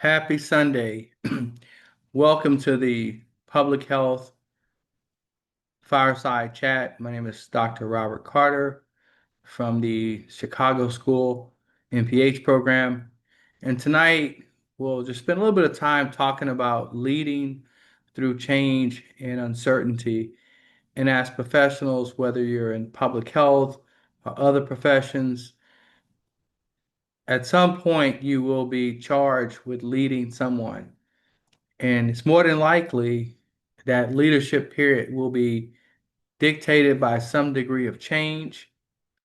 Happy Sunday. Welcome to the Public Health Fireside Chat. My name is Dr. Robert Carter from the Chicago School MPH program. And tonight we'll just spend a little bit of time talking about leading through change and uncertainty. And as professionals, whether you're in public health or other professions, at some point you will be charged with leading someone. And it's more than likely that leadership period will be dictated by some degree of change.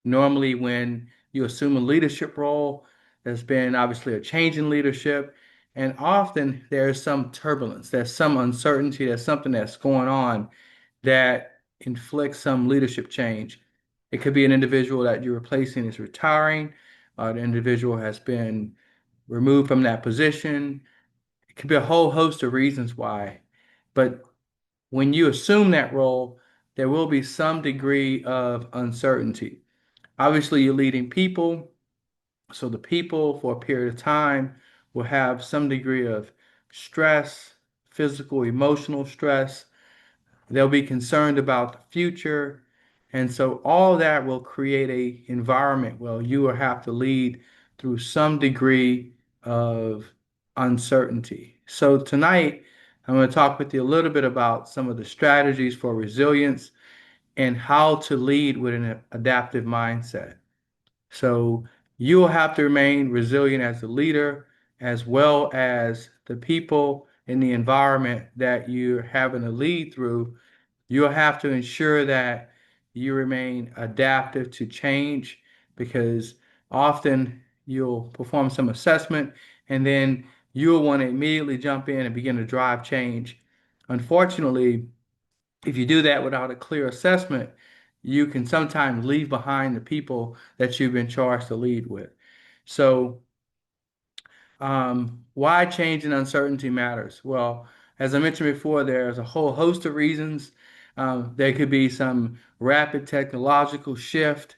Normally, when you assume a leadership role, there's been obviously a change in leadership, and often there's some turbulence, there's some uncertainty, there's something that's going on that inflicts some leadership change. It could be an individual that you're replacing is retiring, the individual has been removed from that position. It could be a whole host of reasons why. But when you assume that role, there will be some degree of uncertainty. Obviously, you're leading people, so the people for a period of time will have some degree of stress, physical, emotional stress. They'll be concerned about the future. And so all that will create a environment where you will have to lead through some degree of uncertainty. So tonight, I'm going to talk with you a little bit about some of the strategies for resilience and how to lead with an adaptive mindset. So you will have to remain resilient as a leader, as well as the people in the environment that you're having to lead through. You'll have to ensure that you remain adaptive to change because often you'll perform some assessment and then you'll want to immediately jump in and begin to drive change. Unfortunately, if you do that without a clear assessment, you can sometimes leave behind the people that you've been charged to lead with. So why change and uncertainty matters? Well, as I mentioned before, there's a whole host of reasons. There could be some rapid technological shift.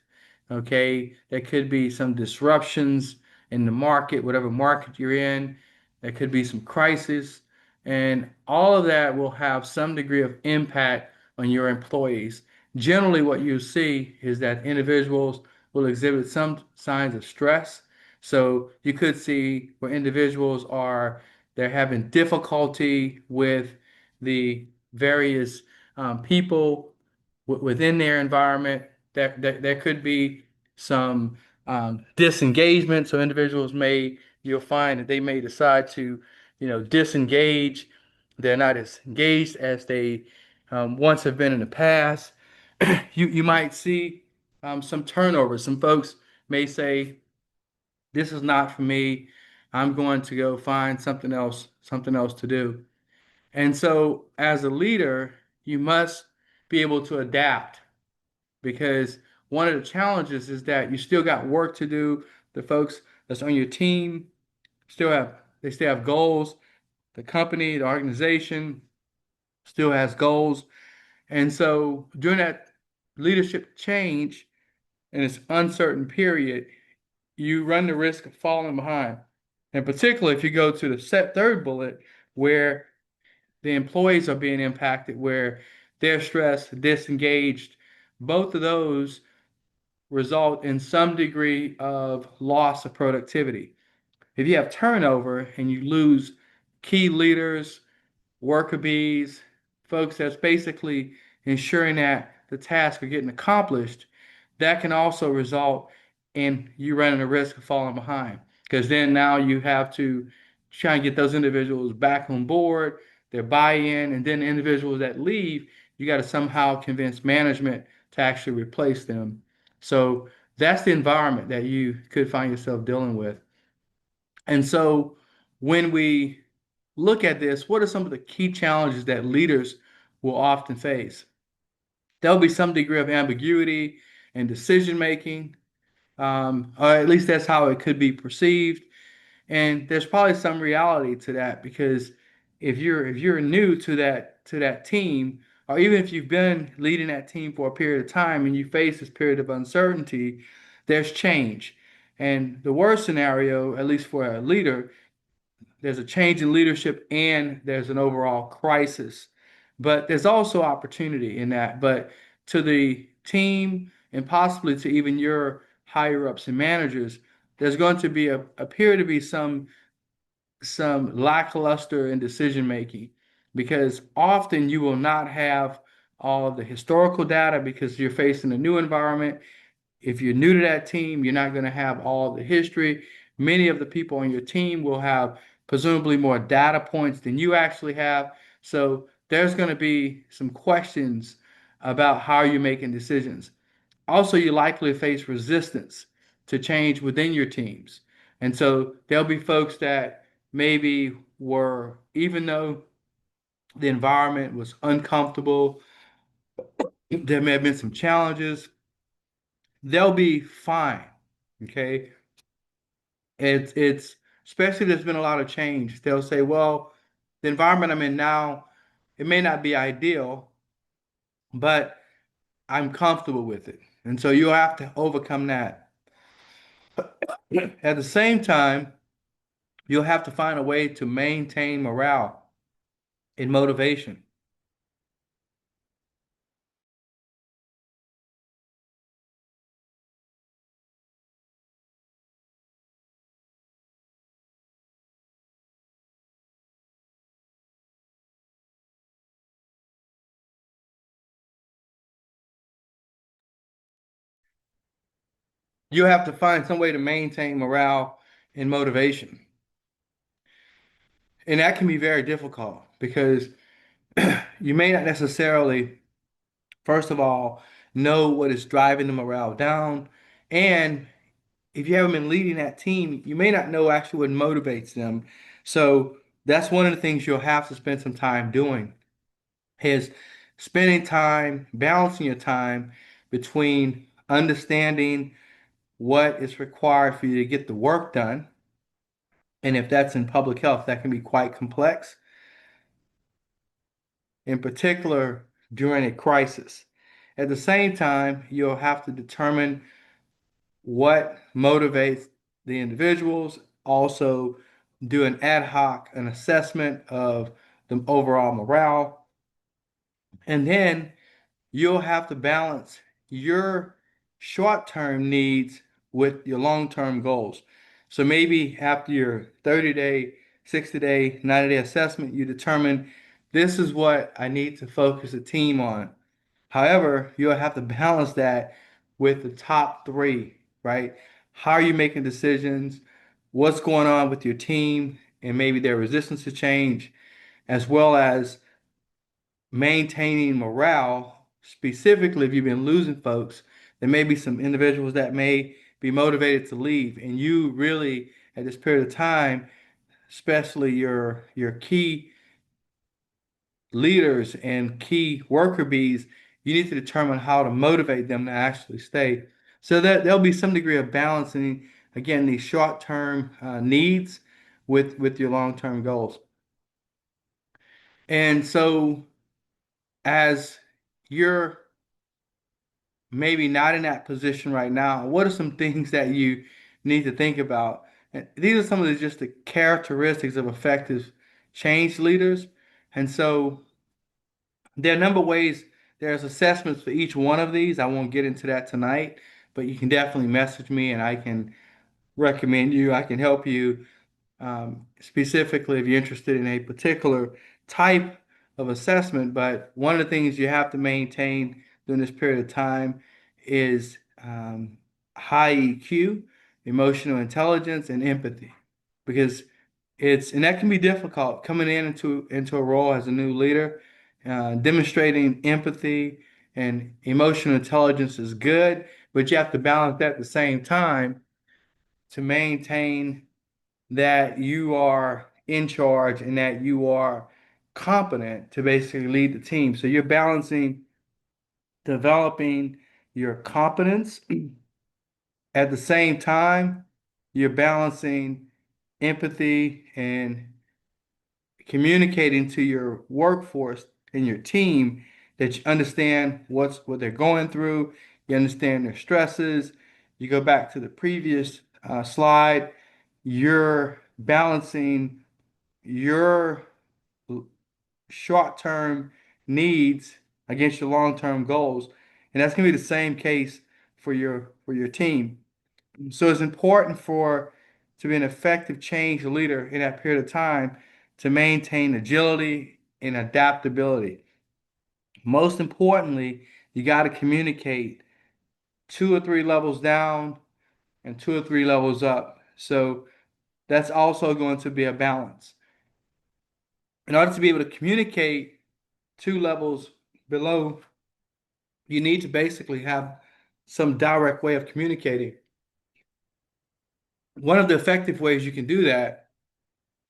Okay, there could be some disruptions in the market, whatever market you're in. There could be some crisis, and all of that will have some degree of impact on your employees. Generally, what you see is that individuals will exhibit some signs of stress, so you could see where individuals are, they're having difficulty with the various people within their environment. There could be some disengagement. So individuals you'll find that they may decide to, disengage. They're not as engaged as they once have been in the past. You might see some turnover. Some folks may say, this is not for me. I'm going to go find something else to do. And so as a leader, you must be able to adapt because one of the challenges is that you still got work to do. The folks that's on your team still have goals. The company, the organization still has goals. And so during that leadership change in this uncertain period, you run the risk of falling behind. And particularly if you go to the third bullet, where the employees are being impacted, where they're stressed, disengaged, both of those result in some degree of loss of productivity. If you have turnover and you lose key leaders, worker bees, folks that's basically ensuring that the tasks are getting accomplished, that can also result in you running the risk of falling behind. Because then now you have to try and get those individuals back on board, their buy-in, and then the individuals that leave, you got to somehow convince management to actually replace them. So that's the environment that you could find yourself dealing with. And so when we look at this, what are some of the key challenges that leaders will often face? There'll be some degree of ambiguity in decision making, or at least that's how it could be perceived. And there's probably some reality to that because if you're new to that team, or even if you've been leading that team for a period of time and you face this period of uncertainty, there's change. And the worst scenario, at least for a leader, there's a change in leadership and there's an overall crisis. But there's also opportunity in that. But to the team and possibly to even your higher ups and managers, there's going to be appear to be some lackluster in decision making because often you will not have all of the historical data because you're facing a new environment. If you're new to that team, you're not going to have all the history. Many of the people on your team will have presumably more data points than you actually have. So there's going to be some questions about how you're making decisions. Also, you likely face resistance to change within your teams. And so there'll be folks that maybe were, even though the environment was uncomfortable, there may have been some challenges, they'll be fine. Okay. It's especially if there's been a lot of change. They'll say, well, the environment I'm in now, it may not be ideal, but I'm comfortable with it. And so you'll have to overcome that. At the same time, you'll have to find a way to maintain morale and motivation. You'll have to find some way to maintain morale and motivation. And that can be very difficult because you may not necessarily, first of all, know what is driving the morale down. And if you haven't been leading that team, you may not know actually what motivates them. So that's one of the things you'll have to spend some time doing is spending time, balancing your time between understanding what is required for you to get the work done. And if that's in public health, that can be quite complex, in particular during a crisis. At the same time, you'll have to determine what motivates the individuals, also do an ad hoc, an assessment of the overall morale, and then you'll have to balance your short-term needs with your long-term goals. So maybe after your 30-day, 60-day, 90-day assessment, you determine this is what I need to focus the team on. However, you'll have to balance that with the top three, right? How are you making decisions? What's going on with your team and maybe their resistance to change, as well as maintaining morale, specifically if you've been losing folks, there may be some individuals that may be motivated to leave. And you really, at this period of time, especially your key leaders and key worker bees, you need to determine how to motivate them to actually stay. So that there'll be some degree of balancing, again, these short-term needs with your long-term goals. And so as you're maybe not in that position right now, what are some things that you need to think about? And these are some of just the characteristics of effective change leaders. And so there are a number of ways, there's assessments for each one of these. I won't get into that tonight, but you can definitely message me and I can recommend you, I can help you specifically if you're interested in a particular type of assessment. But one of the things you have to maintain during this period of time is high EQ, emotional intelligence, and empathy, because and that can be difficult coming into a role as a new leader. Demonstrating empathy and emotional intelligence is good, but you have to balance that at the same time to maintain that you are in charge and that you are competent to basically lead the team. So you're balancing developing your competence at the same time, you're balancing empathy and communicating to your workforce and your team that you understand what they're going through, you understand their stresses. You go back to the previous slide, you're balancing your short-term needs against your long-term goals. And that's going to be the same case for your team. So it's important for to be an effective change leader in that period of time to maintain agility and adaptability. Most importantly, you got to communicate 2 or 3 levels down and 2 or 3 levels up. So that's also going to be a balance. In order to be able to communicate 2 levels below, you need to basically have some direct way of communicating. One of the effective ways you can do that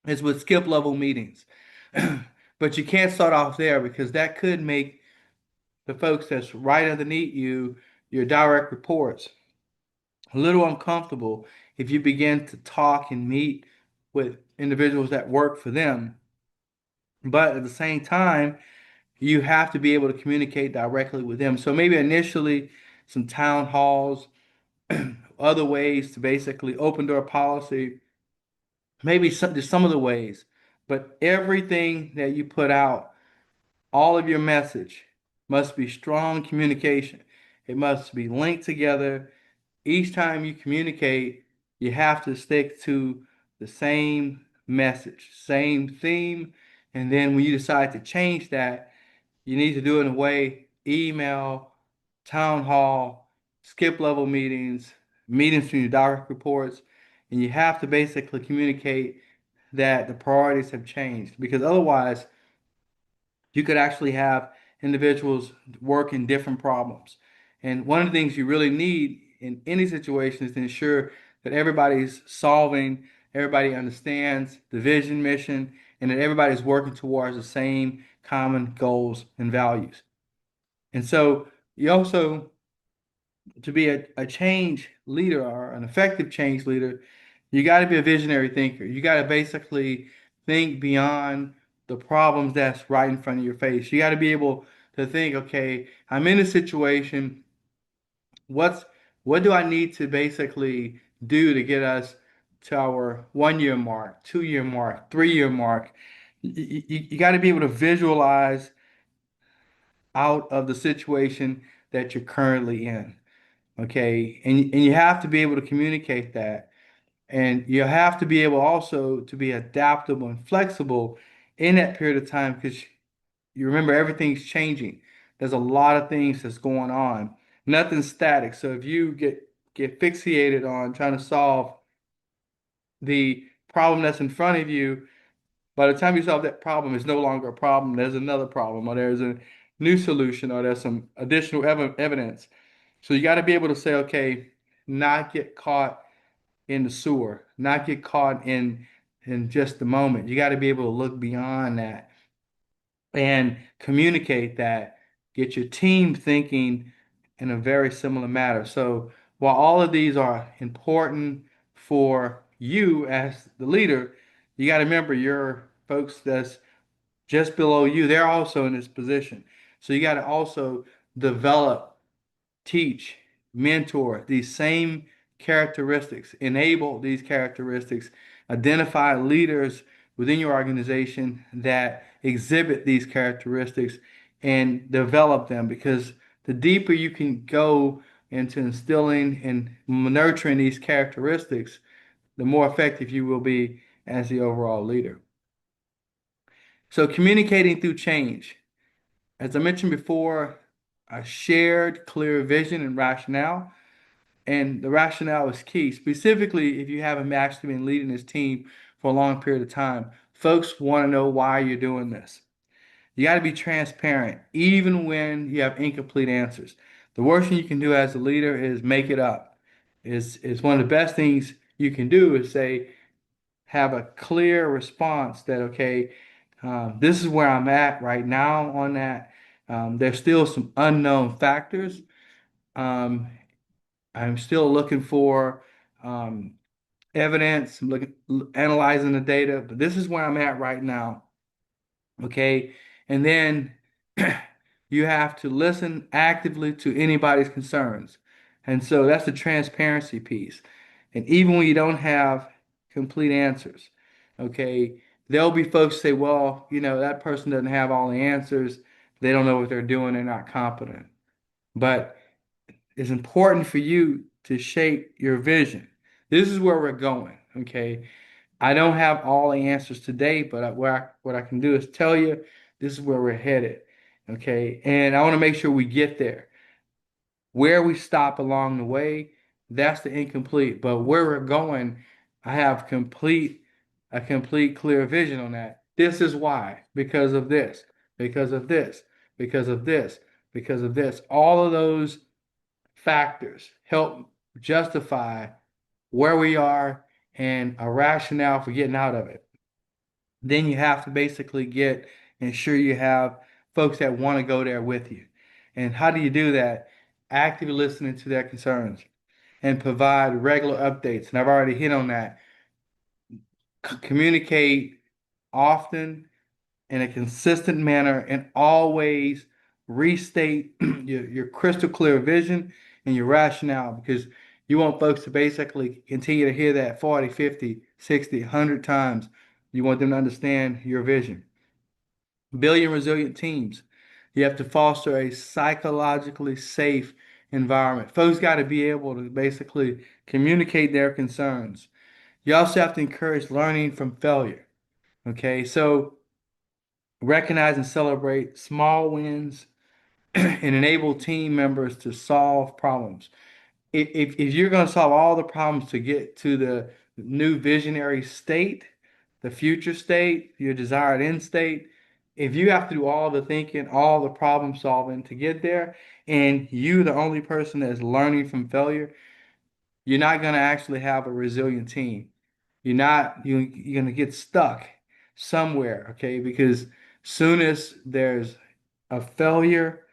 is with skip level meetings. But you can't start off there because that could make the folks that's right underneath you, your direct reports, a little uncomfortable if you begin to talk and meet with individuals that work for them. But at the same time, you have to be able to communicate directly with them. So maybe initially some town halls, other ways to basically open door policy, maybe just some of the ways, but everything that you put out, all of your message must be strong communication. It must be linked together. Each time you communicate, you have to stick to the same message, same theme. And then when you decide to change that, you need to do it in a way, email, town hall, skip level meetings, meetings from your direct reports, and you have to basically communicate that the priorities have changed because otherwise you could actually have individuals working different problems. And one of the things you really need in any situation is to ensure that everybody's solving, everybody understands the vision, mission, and that everybody's working towards the same common goals and values. And so you also, to be a change leader or an effective change leader, you got to be a visionary thinker. You got to basically think beyond the problems that's right in front of your face. You got to be able to think, okay, I'm in a situation. What's what do I need to basically do to get us to our 1 year mark, 2 year mark, 3 year mark? You got to be able to visualize out of the situation that you're currently in. Okay. And you have to be able to communicate that. And you have to be able also to be adaptable and flexible in that period of time because you remember everything's changing. There's a lot of things that's going on. Nothing's static. So if you get fixated on trying to solve the problem that's in front of you, by the time you solve that problem, it's no longer a problem. There's another problem, or there's a new solution, or there's some additional evidence. So you got to be able to say, okay, not get caught in the sewer, not get caught in just the moment. You got to be able to look beyond that and communicate that, get your team thinking in a very similar manner. So while all of these are important for you as the leader, you got to remember your folks that's just below you, they're also in this position. So you got to also develop, teach, mentor these same characteristics, enable these characteristics, identify leaders within your organization that exhibit these characteristics and develop them because the deeper you can go into instilling and nurturing these characteristics, the more effective you will be as the overall leader. So communicating through change. As I mentioned before, a shared clear vision and rationale. And the rationale is key. Specifically, if you haven't actually been leading this team for a long period of time, folks want to know why you're doing this. You got to be transparent, even when you have incomplete answers. The worst thing you can do as a leader is make it up. Is one of the best things you can do is say, have a clear response that, okay, this is where I'm at right now on that. There's still some unknown factors. Um, I'm still looking for um, evidence, I'm looking, analyzing the data, but this is where I'm at right now. Okay. And then you have to listen actively to anybody's concerns. And so that's the transparency piece. And even when you don't have complete answers, okay, There'll be folks who say, well, that person doesn't have all the answers. They don't know what they're doing. They're not competent. But it's important for you to shape your vision. This is where we're going. Okay. I don't have all the answers today, but what I can do is tell you this is where we're headed. Okay. And I want to make sure we get there. Where we stop along the way, that's the incomplete. But where we're going, I have a complete clear vision on that. This is why, because of this, because of this, because of this, because of this. All of those factors help justify where we are and a rationale for getting out of it. Then you have to basically ensure you have folks that want to go there with you. And how do you do that? Actively listening to their concerns and provide regular updates. And I've already hit on that. Communicate often in a consistent manner and always restate your crystal clear vision and your rationale, because you want folks to basically continue to hear that 40, 50, 60, 100 times. You want them to understand your vision. Building resilient teams. You have to foster a psychologically safe environment. Folks got to be able to basically communicate their concerns. You also have to encourage learning from failure. Okay, so recognize and celebrate small wins and enable team members to solve problems. If you're going to solve all the problems to get to the new visionary state, the future state, your desired end state, if you have to do all the thinking, all the problem solving to get there, and you the only person that's learning from failure, you're not going to actually have a resilient team. You're going to get stuck somewhere, okay? Because soon as there's a failure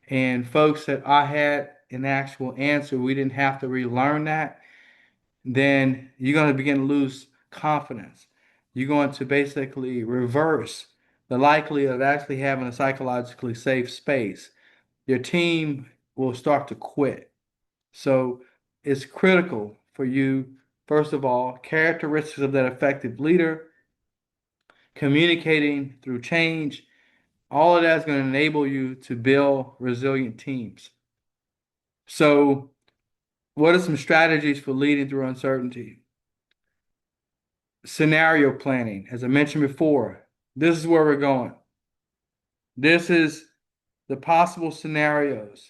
and folks that I had an actual answer, we didn't have to relearn that, then you're going to begin to lose confidence. You're going to basically reverse the likelihood of actually having a psychologically safe space. Your team will start to quit. So it's critical for you, first of all, characteristics of that effective leader, communicating through change. All of that is going to enable you to build resilient teams. So, what are some strategies for leading through uncertainty? Scenario planning, as I mentioned before, this is where we're going. This is the possible scenarios.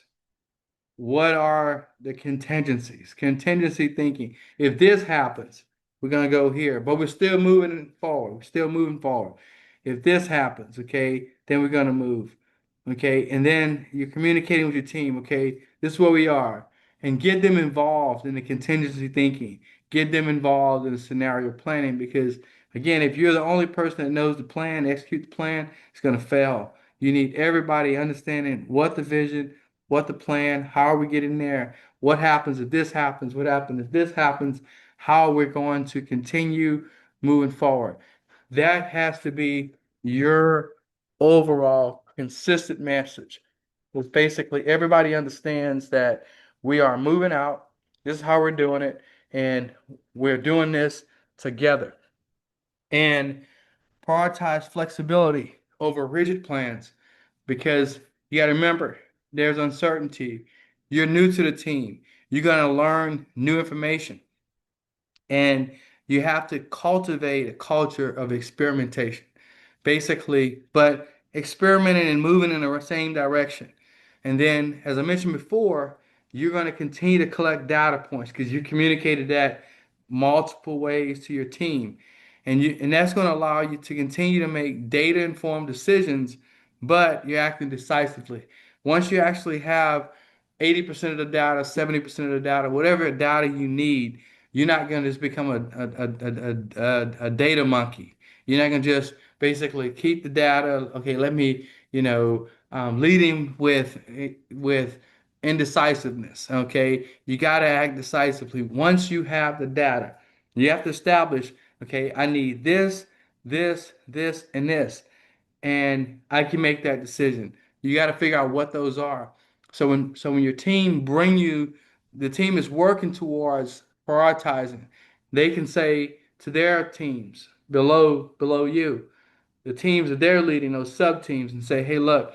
What are the contingencies? Contingency thinking. If this happens, we're going to go here, but we're still moving forward. We're still moving forward. If this happens, okay, then we're going to move. Okay, and then you're communicating with your team. Okay, this is where we are, and get them involved in the contingency thinking. Get them involved in the scenario planning, because again, if you're the only person that knows the plan, execute the plan, it's going to fail. You need everybody understanding what the vision, what the plan, how are we getting there, what happens if this happens, what happens if this happens, how we're going to continue moving forward. That has to be your overall consistent message. Because basically everybody understands that we are moving out, this is how we're doing it, and we're doing this together. And prioritize flexibility over rigid plans, because you got to remember there's uncertainty. You're new to the team. You're going to learn new information. And you have to cultivate a culture of experimentation, basically, but experimenting and moving in the same direction. And then, as I mentioned before, you're going to continue to collect data points because you communicated that multiple ways to your team. And that's going to allow you to continue to make data informed decisions, but you're acting decisively. Once you actually have 80% of the data, 70% of the data, whatever data you need, you're not going to just become a data monkey. You're not going to just basically keep the data. Okay, let me, lead him with indecisiveness. Okay, you got to act decisively. Once you have the data, you have to establish. Okay, I need this, this, and this, and I can make that decision. You got to figure out what those are. So when your team bring you, the team is working towards prioritizing. They can say to their teams, below you, the teams that they're leading, those sub teams, and say, hey, look,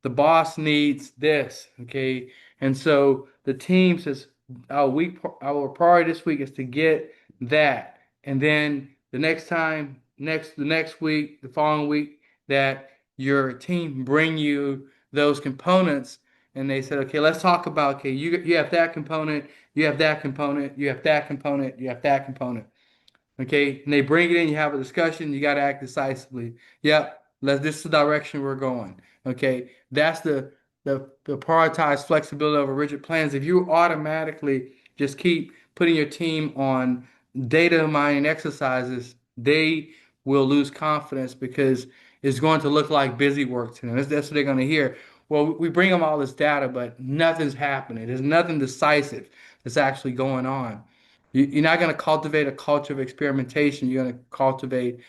the boss needs this, okay? And so the team says, our priority this week is to get that, and then the next week, the following week, that your team bring you those components, and they said, okay, let's talk about, okay, you have that component, you have that component, you have that component, you have that component. Okay, and they bring it in, you have a discussion, you got to act decisively. Yep, this is the direction we're going. Okay, that's the prioritized flexibility over rigid plans. If you automatically just keep putting your team on data mining exercises, they will lose confidence because it's going to look like busy work to them. That's what they're going to hear. Well, we bring them all this data, but nothing's happening. There's nothing decisive that's actually going on. You're not going to cultivate a culture of experimentation. You're going to cultivate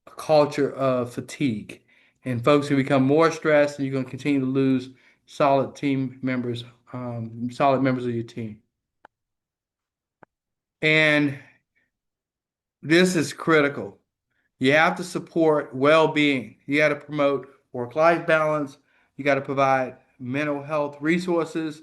a culture of fatigue. And folks who become more stressed, and you're going to continue to lose solid team members, solid members of your team. And this is critical. You have to support well-being. You got to promote work-life balance. You got to provide mental health resources.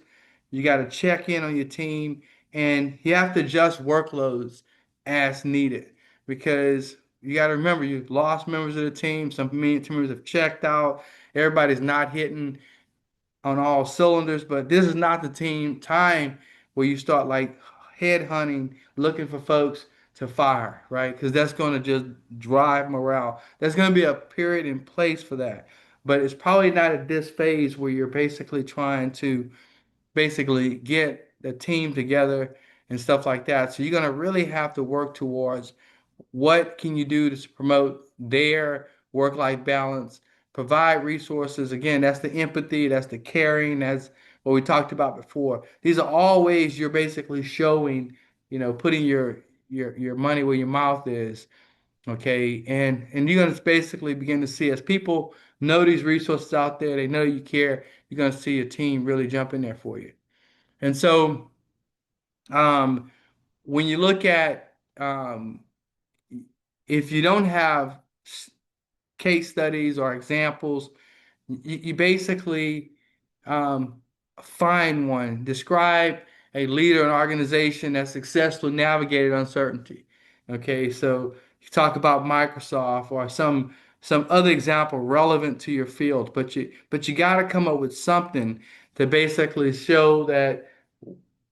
You got to check in on your team, and you have to adjust workloads as needed because you got to remember you've lost members of the team. Some team members have checked out. Everybody's not hitting on all cylinders, but this is not the team time where you start like head hunting, looking for folks to fire, right? Because that's going to just drive morale. There's going to be a period in place for that, but it's probably not at this phase where you're basically trying to basically get the team together and stuff like that. So you're going to really have to work towards what can you do to promote their work-life balance, provide resources. Again, that's the empathy, that's the caring, that's what we talked about before. These are all ways you're basically showing, putting your money where your mouth is. Okay, and you're gonna basically begin to see as people know these resources out there, they know you care, you're gonna see a team really jump in there for you. And so um, when you look at if you don't have case studies or examples, you basically um, find one. Describe a leader, an organization that successfully navigated uncertainty. Okay, so you talk about Microsoft or some other example relevant to your field, but you got to come up with something to basically show that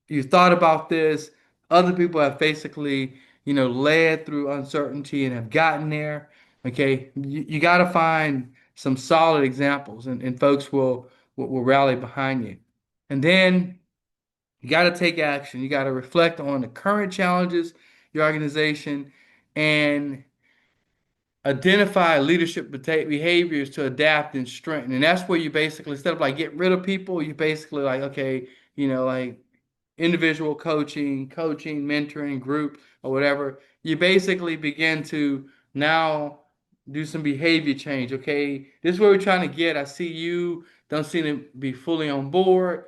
you thought about this. Other people have basically, led through uncertainty and have gotten there. Okay, you got to find some solid examples, and folks will rally behind you. And then you got to take action. You got to reflect on the current challenges, your organization, and identify leadership behaviors to adapt and strengthen. And that's where you basically, instead of like get rid of people, you basically like, okay, like individual coaching, mentoring, group, or whatever, you basically begin to now do some behavior change. Okay, this is where we're trying to get. I see you don't seem to be fully on board.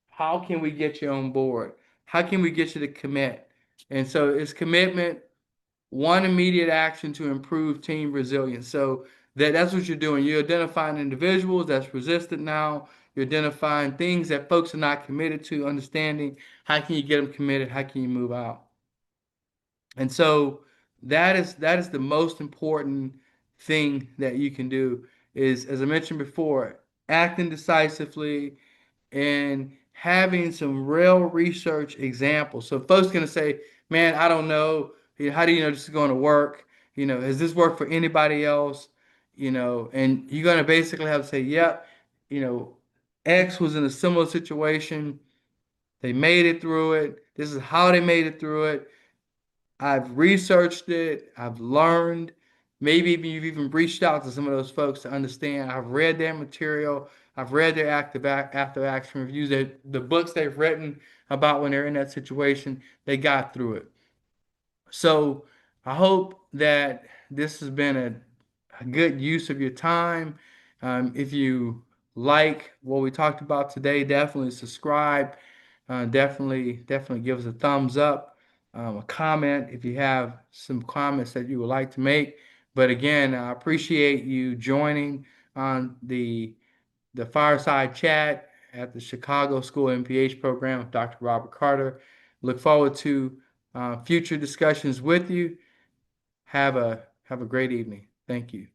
How can we get you on board? How can we get you to commit? And so it's commitment, one immediate action to improve team resilience. So that's what you're doing. You're identifying individuals that's resistant now. You're identifying things that folks are not committed to, understanding how can you get them committed, how can you move out. And so that is the most important thing that you can do is, as I mentioned before, acting decisively and having some real research examples. So folks are going to say, man, I don't know. How do you know this is going to work? Has this worked for anybody else? And you're going to basically have to say, yep, X was in a similar situation. They made it through it. This is how they made it through it. I've researched it. I've learned. Maybe you've even reached out to some of those folks to understand. I've read their material. I've read their after action reviews. The books they've written about when they're in that situation, they got through it. So I hope that this has been a good use of your time. If you like what we talked about today, definitely subscribe. Definitely give us a thumbs up. a comment if you have some comments that you would like to make. But again, I appreciate you joining on the Fireside Chat at the Chicago School MPH program with Dr. Robert Carter. Look forward to future discussions with you. Have a great evening. Thank you.